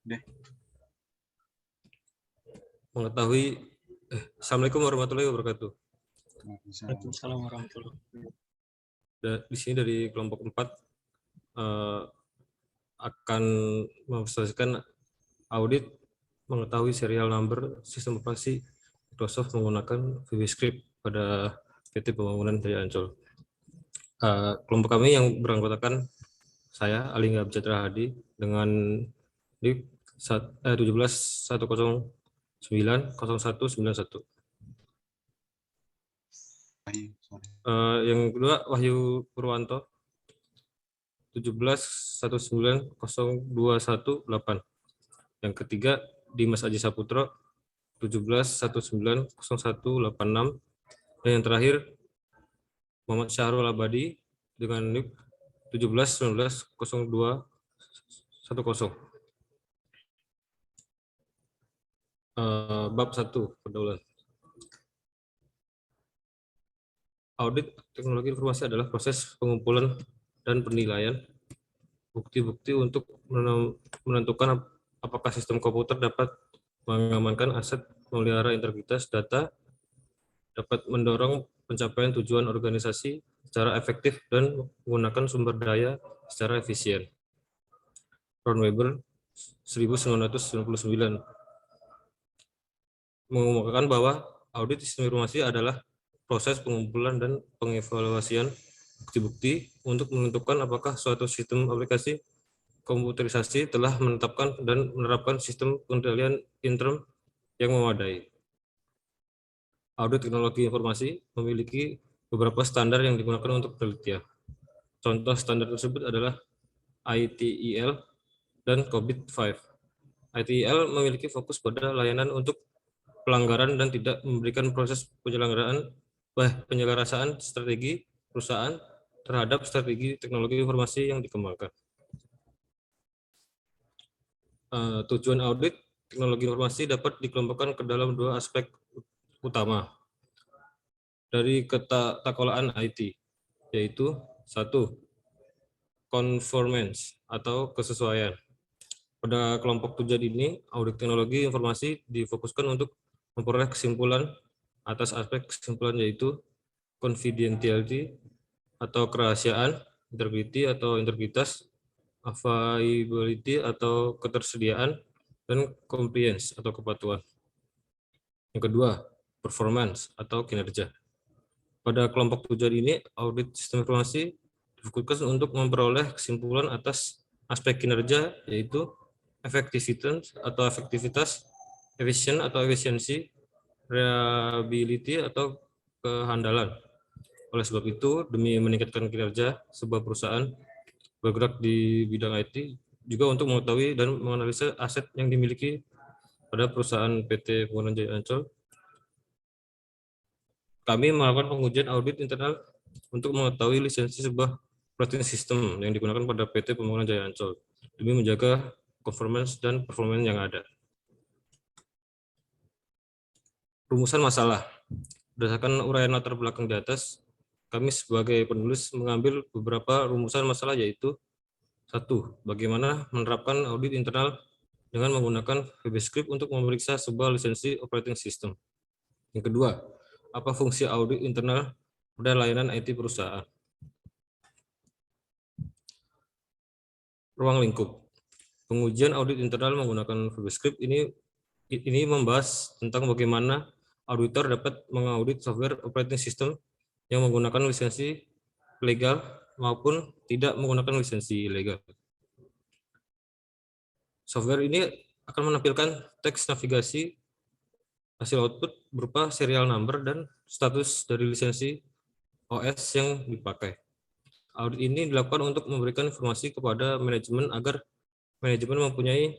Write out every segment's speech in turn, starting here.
Deh. Mengetahui Assalamualaikum warahmatullahi wabarakatuh. Waalaikumsalam warahmatullahi wabarakatuh. Di sini dari kelompok 4 akan mempresentasikan audit mengetahui serial number sistem operasi Microsoft menggunakan VBScript pada PT Pembangunan Jaya Ancol. Kelompok kami yang beranggotakan saya Alingga Abjatra Hadi dengan NIP 17.109.0191. Yang kedua Wahyu Purwanto 17.190.218. Yang ketiga Dimas Aji Saputro 17.190.186. Dan yang terakhir Muhammad Syahrul Abadi dengan NIP 17.19.0210. Bab 1 pergaulan. Audit teknologi informasi adalah proses pengumpulan dan penilaian bukti-bukti untuk menentukan apakah sistem komputer dapat mengamankan aset, memelihara integritas data, dapat mendorong pencapaian tujuan organisasi secara efektif dan menggunakan sumber daya secara efisien. Ron Weber 1999 mengumumkan bahwa audit sistem informasi adalah proses pengumpulan dan pengevaluasian bukti-bukti untuk menentukan apakah suatu sistem aplikasi komputerisasi telah menetapkan dan menerapkan sistem pengendalian intern yang memadai. Audit teknologi informasi memiliki beberapa standar yang digunakan untuk penelitian. Contoh standar tersebut adalah ITIL dan COBIT 5. ITIL memiliki fokus pada layanan untuk pelanggaran dan tidak memberikan proses penyelesaian strategi perusahaan terhadap strategi teknologi informasi yang dikembangkan. Tujuan audit teknologi informasi dapat dikelompokkan ke dalam dua aspek utama dari ketakwaan IT, yaitu 1. Conformance atau kesesuaian. Pada kelompok tujuan ini, audit teknologi informasi difokuskan untuk memperoleh kesimpulan atas aspek kesimpulan yaitu confidentiality atau kerahasiaan, integrity atau integritas, availability atau ketersediaan, dan compliance atau kepatuhan. Yang kedua, performance atau kinerja. Pada kelompok tujuan ini, audit sistem informasi difokuskan untuk memperoleh kesimpulan atas aspek kinerja yaitu efektivitas atau efektivitas, efisien atau efisiensi, reliability atau kehandalan. Oleh sebab itu, demi meningkatkan kinerja sebuah perusahaan bergerak di bidang IT, juga untuk mengetahui dan menganalisa aset yang dimiliki pada perusahaan PT Pembangunan Jaya Ancol, kami melakukan pengujian audit internal untuk mengetahui lisensi sebuah operating system yang digunakan pada PT Pembangunan Jaya Ancol demi menjaga performance dan performance yang ada. Rumusan masalah. Berdasarkan uraian latar belakang di atas, kami sebagai penulis mengambil beberapa rumusan masalah yaitu 1. Bagaimana menerapkan audit internal dengan menggunakan VBScript untuk memeriksa sebuah lisensi operating system. Yang kedua, apa fungsi audit internal pada layanan IT perusahaan. Ruang lingkup. Pengujian audit internal menggunakan VBScript ini membahas tentang bagaimana auditor dapat mengaudit software operating system yang menggunakan lisensi legal maupun tidak menggunakan lisensi ilegal. Software ini akan menampilkan teks navigasi hasil output berupa serial number dan status dari lisensi OS yang dipakai. Audit ini dilakukan untuk memberikan informasi kepada manajemen agar manajemen mempunyai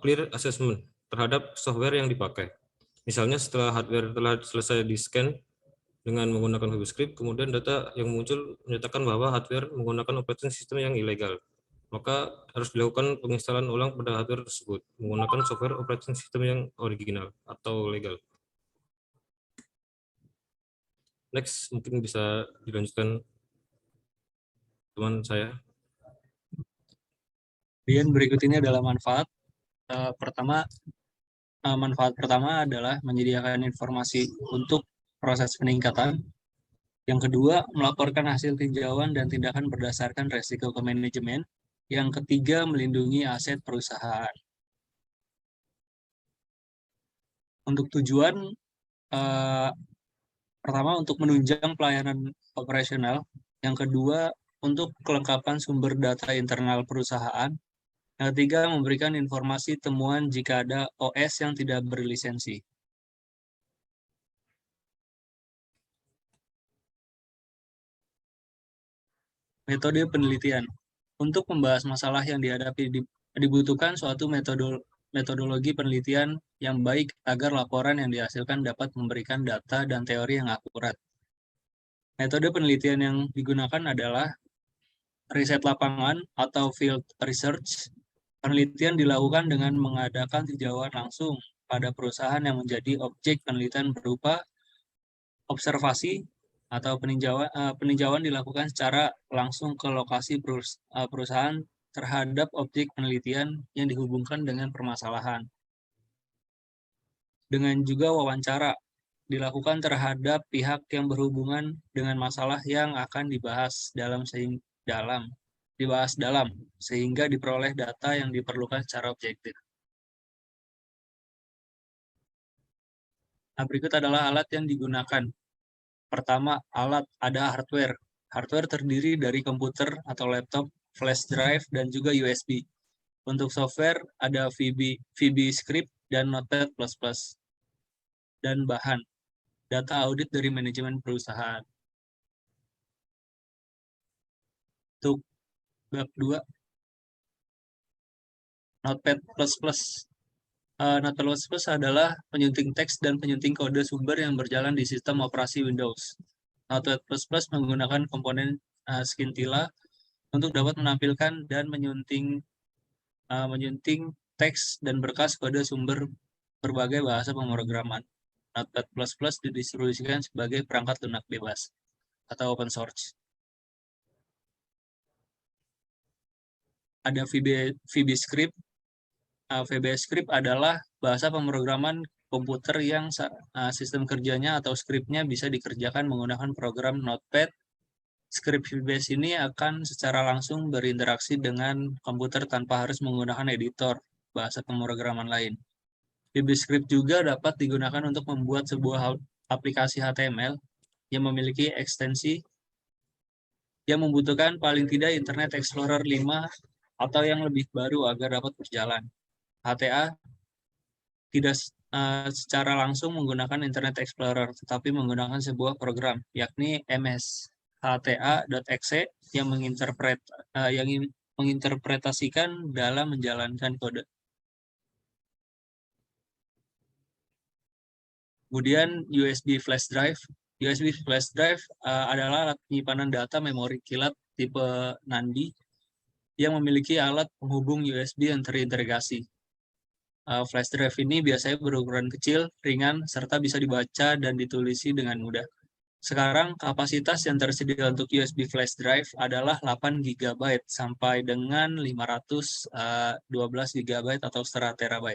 clear assessment terhadap software yang dipakai. Misalnya setelah hardware telah selesai di-scan dengan menggunakan VBScript, kemudian data yang muncul menyatakan bahwa hardware menggunakan operating system yang ilegal, maka harus dilakukan penginstalan ulang pada hardware tersebut menggunakan software operating system yang original atau legal. Next, mungkin bisa dilanjutkan teman saya. Kemudian berikut ini adalah manfaat Manfaat pertama adalah menyediakan informasi untuk proses peningkatan. Yang kedua, melaporkan hasil tinjauan dan tindakan berdasarkan resiko ke manajemen. Yang ketiga, melindungi aset perusahaan. Untuk tujuan pertama, untuk menunjang pelayanan operasional. Yang kedua, untuk kelengkapan sumber data internal perusahaan. Yang ketiga, memberikan informasi temuan jika ada OS yang tidak berlisensi. Metode penelitian. Untuk membahas masalah yang dihadapi, dibutuhkan suatu metodologi penelitian yang baik agar laporan yang dihasilkan dapat memberikan data dan teori yang akurat. Metode penelitian yang digunakan adalah riset lapangan atau field research. Penelitian dilakukan dengan mengadakan tinjauan langsung pada perusahaan yang menjadi objek penelitian berupa observasi atau peninjauan dilakukan secara langsung ke lokasi perusahaan terhadap objek penelitian yang dihubungkan dengan permasalahan. Dengan juga wawancara dilakukan terhadap pihak yang berhubungan dengan masalah yang akan dibahas dalam sehingga diperoleh data yang diperlukan secara objektif. Nah, berikut adalah alat yang digunakan. Pertama, ada hardware. Hardware terdiri dari komputer atau laptop, flash drive, dan juga USB. Untuk software, ada VB-Script dan Notepad++. Dan bahan, data audit dari manajemen perusahaan. Untuk bab 2, Notepad++. Notepad++ adalah penyunting teks dan penyunting kode sumber yang berjalan di sistem operasi Windows. Notepad++ menggunakan komponen Scintilla untuk dapat menampilkan dan menyunting teks dan berkas kode sumber berbagai bahasa pemrograman. Notepad++ didistribusikan sebagai perangkat lunak bebas atau open source. Ada VB-Script. VB-Script adalah bahasa pemrograman komputer yang sistem kerjanya atau skripnya bisa dikerjakan menggunakan program Notepad. Script VB ini akan secara langsung berinteraksi dengan komputer tanpa harus menggunakan editor bahasa pemrograman lain. VB-Script juga dapat digunakan untuk membuat sebuah aplikasi HTML yang memiliki ekstensi yang membutuhkan paling tidak Internet Explorer 5 atau yang lebih baru agar dapat berjalan. HTA tidak secara langsung menggunakan Internet Explorer, tetapi menggunakan sebuah program, yakni mshta.exe yang menginterpretasikan dalam menjalankan kode. Kemudian USB flash drive. USB flash drive adalah alat penyimpanan data memori kilat tipe NAND yang memiliki alat penghubung USB yang terintegrasi. Flash drive ini biasanya berukuran kecil, ringan, serta bisa dibaca dan ditulisi dengan mudah. Sekarang, kapasitas yang tersedia untuk USB flash drive adalah 8 GB sampai dengan 512 GB atau 1 TB.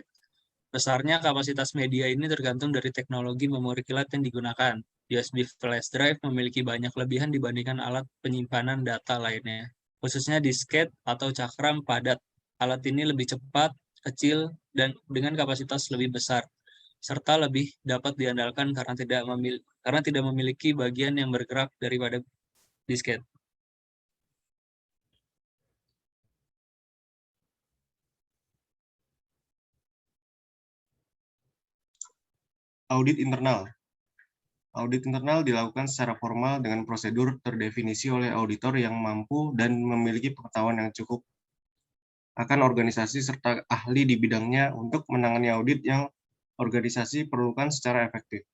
Besarnya kapasitas media ini tergantung dari teknologi memori kilat yang digunakan. USB flash drive memiliki banyak kelebihan dibandingkan alat penyimpanan data lainnya, khususnya disket atau cakram padat. Alat ini lebih cepat, kecil, dan dengan kapasitas lebih besar, serta lebih dapat diandalkan karena tidak memiliki bagian yang bergerak daripada disket. Audit internal. Audit internal dilakukan secara formal dengan prosedur terdefinisi oleh auditor yang mampu dan memiliki pengetahuan yang cukup akan organisasi serta ahli di bidangnya untuk menangani audit yang organisasi perlukan secara efektif.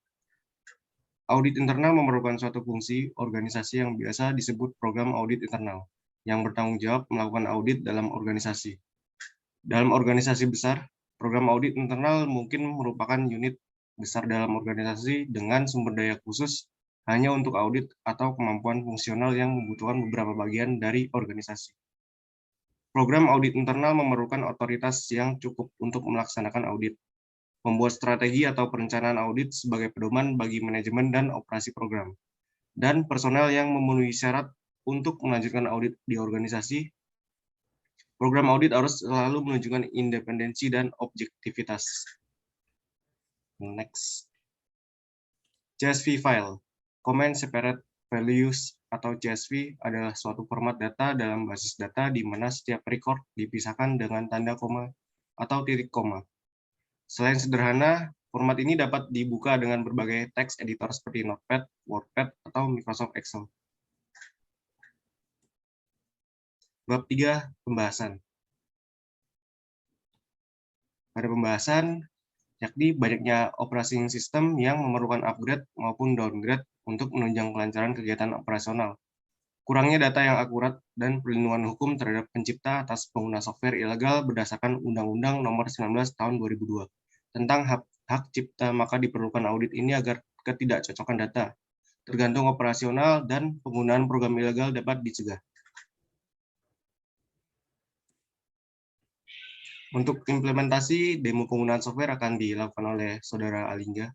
Audit internal memerlukan suatu fungsi organisasi yang biasa disebut program audit internal, yang bertanggung jawab melakukan audit dalam organisasi. Dalam organisasi besar, program audit internal mungkin merupakan unit besar dalam organisasi dengan sumber daya khusus hanya untuk audit atau kemampuan fungsional yang membutuhkan beberapa bagian dari organisasi. Program audit internal memerlukan otoritas yang cukup untuk melaksanakan audit, membuat strategi atau perencanaan audit sebagai pedoman bagi manajemen dan operasi program, dan personel yang memenuhi syarat untuk melanjutkan audit di organisasi. Program audit harus selalu menunjukkan independensi dan objektivitas. Next. CSV file. Comment Separate Values atau CSV adalah suatu format data dalam basis data di mana setiap record dipisahkan dengan tanda koma atau titik koma. Selain sederhana, format ini dapat dibuka dengan berbagai text editor seperti Notepad, WordPad, atau Microsoft Excel. Bab 3, pembahasan. Pada pembahasan, yakni banyaknya operating system yang memerlukan upgrade maupun downgrade untuk menunjang kelancaran kegiatan operasional. Kurangnya data yang akurat dan perlindungan hukum terhadap pencipta atas pengguna software ilegal berdasarkan Undang-Undang Nomor 19 Tahun 2002 tentang hak cipta, maka diperlukan audit ini agar ketidakcocokan data, tergantung operasional dan penggunaan program ilegal dapat dicegah. Untuk implementasi, demo penggunaan software akan dilakukan oleh Saudara Alingga.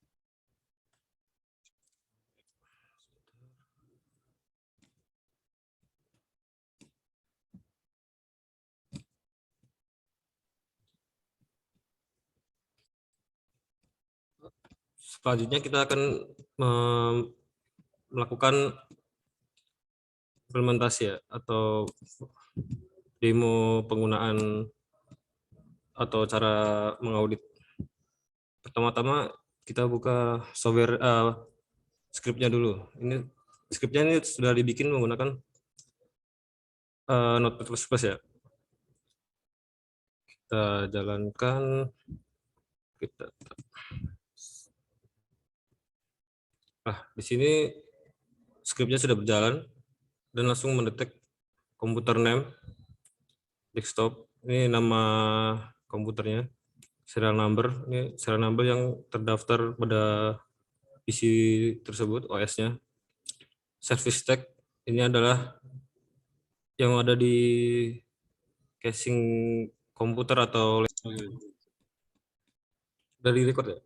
Selanjutnya kita akan melakukan implementasi ya, atau demo penggunaan atau cara mengaudit. Pertama-tama kita buka software scriptnya dulu. Ini scriptnya ini sudah dibikin menggunakan Notepad++ ya. Kita jalankan. Di sini scriptnya sudah berjalan dan langsung mendetek komputer name, desktop. Ini nama komputernya, serial number. Ini serial number yang terdaftar pada PC tersebut, OS-nya. Service tag ini adalah yang ada di casing komputer atau dari record ya.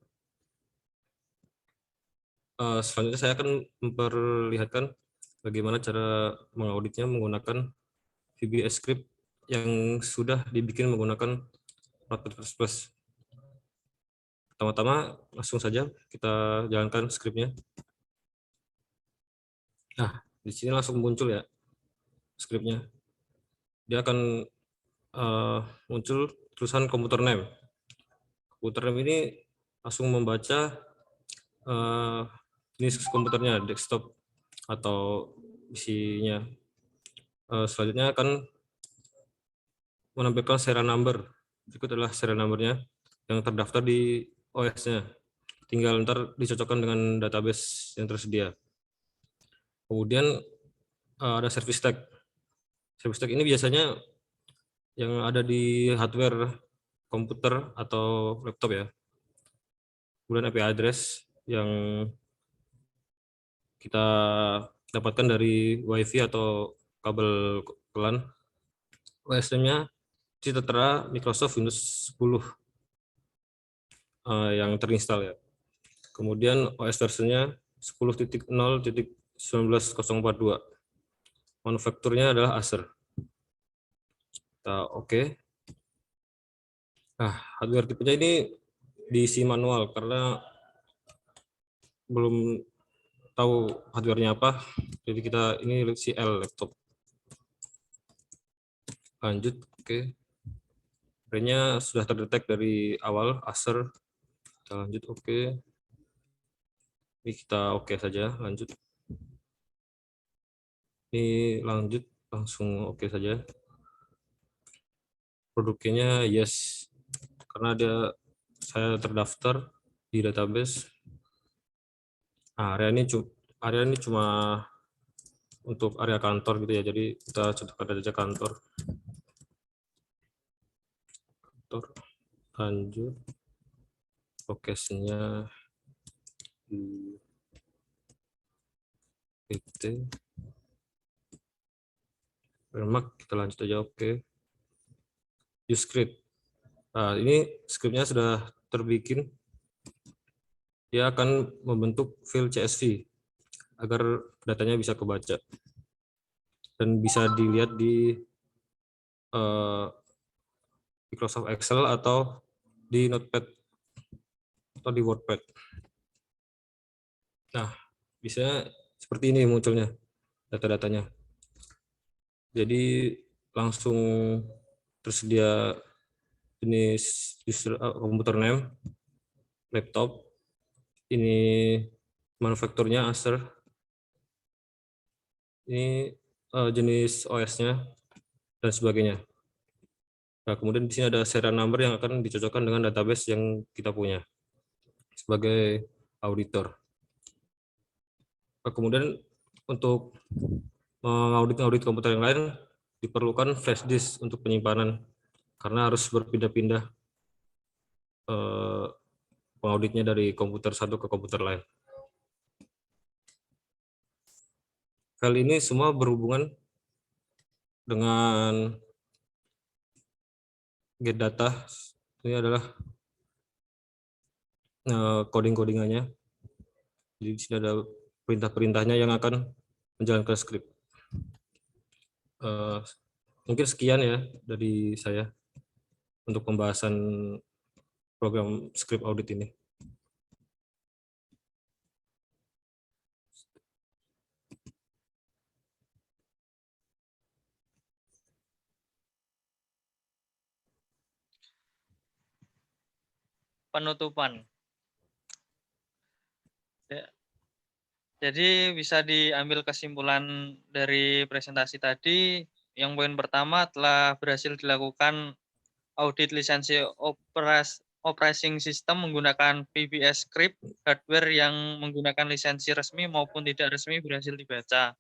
Selanjutnya saya akan memperlihatkan bagaimana cara mengauditnya menggunakan VBS script yang sudah dibikin menggunakan Notepad++. Pertama-tama langsung saja kita jalankan scriptnya. Nah, di sini langsung muncul ya scriptnya. Dia akan muncul tulisan komputer name. Komputer name ini langsung membaca jenis komputernya, desktop atau isinya. Selanjutnya akan menampilkan serial number. Berikut adalah serial numbernya yang terdaftar di OS-nya. Tinggal ntar dicocokkan dengan database yang tersedia. Kemudian ada service tag. Service tag ini biasanya yang ada di hardware komputer atau laptop ya. Kemudian IP address yang kita dapatkan dari WiFi atau kabel LAN. OS-nya tertera Microsoft Windows 10 yang terinstall ya. Kemudian OS versinya 10.0.19.042. Manufakturnya adalah Acer. Kita oke. Nah, hardware tipenya ini diisi manual karena belum tahu hardware-nya apa. Jadi kita ini CL laptop. Lanjut, oke. Brand-nya sudah terdetek dari awal Acer. Kita lanjut, oke. Ini kita oke saja, lanjut. Ini lanjut, langsung oke saja. Produknya yes, karena saya terdaftar di database. Nah, area ini cuma untuk area kantor gitu ya, jadi kita cocokkan aja kantor. Lanjut, lokasinya di PT. Remark kita lanjut aja, oke. use script. Nah, ini scriptnya sudah terbikin. Dia akan membentuk file CSV agar datanya bisa kebaca dan bisa dilihat di Microsoft Excel atau di Notepad atau di WordPad. Nah, bisa seperti ini munculnya data-datanya. Jadi langsung tersedia jenis user, komputer name, laptop, ini manufakturnya Acer, ini jenis OS-nya dan sebagainya. Nah, kemudian di sini ada serial number yang akan dicocokkan dengan database yang kita punya sebagai auditor. Nah, kemudian untuk mengaudit komputer yang lain diperlukan flash disk untuk penyimpanan karena harus berpindah-pindah pengauditnya dari komputer satu ke komputer lain. File ini semua berhubungan dengan get data. Ini adalah coding-codingannya. Jadi di sini ada perintah-perintahnya yang akan menjalankan script. Mungkin sekian ya dari saya untuk pembahasan program script audit ini. Penutupan. Jadi bisa diambil kesimpulan dari presentasi tadi, yang poin pertama telah berhasil dilakukan audit lisensi operating system menggunakan VBS script, hardware yang menggunakan lisensi resmi maupun tidak resmi berhasil dibaca.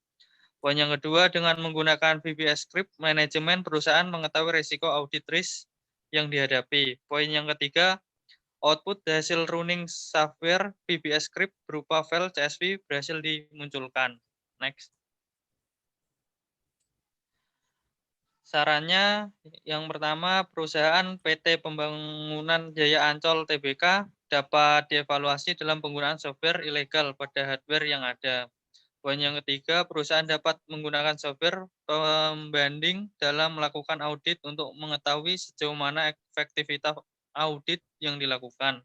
Poin yang kedua, dengan menggunakan VBS script, manajemen perusahaan mengetahui risiko audit risk yang dihadapi. Poin yang ketiga, output hasil running software VBS script berupa file CSV berhasil dimunculkan. Next. Sarannya, yang pertama, perusahaan PT Pembangunan Jaya Ancol Tbk dapat dievaluasi dalam penggunaan software ilegal pada hardware yang ada. Poin yang ketiga, perusahaan dapat menggunakan software pembanding dalam melakukan audit untuk mengetahui sejauh mana efektivitas audit yang dilakukan.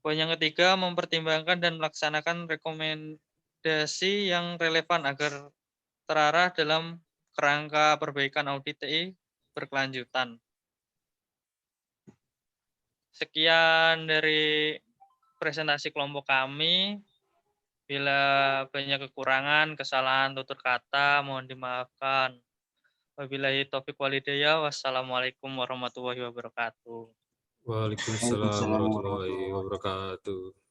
Poin yang ketiga, mempertimbangkan dan melaksanakan rekomendasi yang relevan agar terarah dalam kerangka perbaikan audit TI berkelanjutan. Sekian dari presentasi kelompok kami. Bila banyak kekurangan, kesalahan tutur kata, mohon dimaafkan. Wabillahi taufiq walhidayah. Wassalamualaikum warahmatullahi wabarakatuh. Waalaikumsalam warahmatullahi wabarakatuh.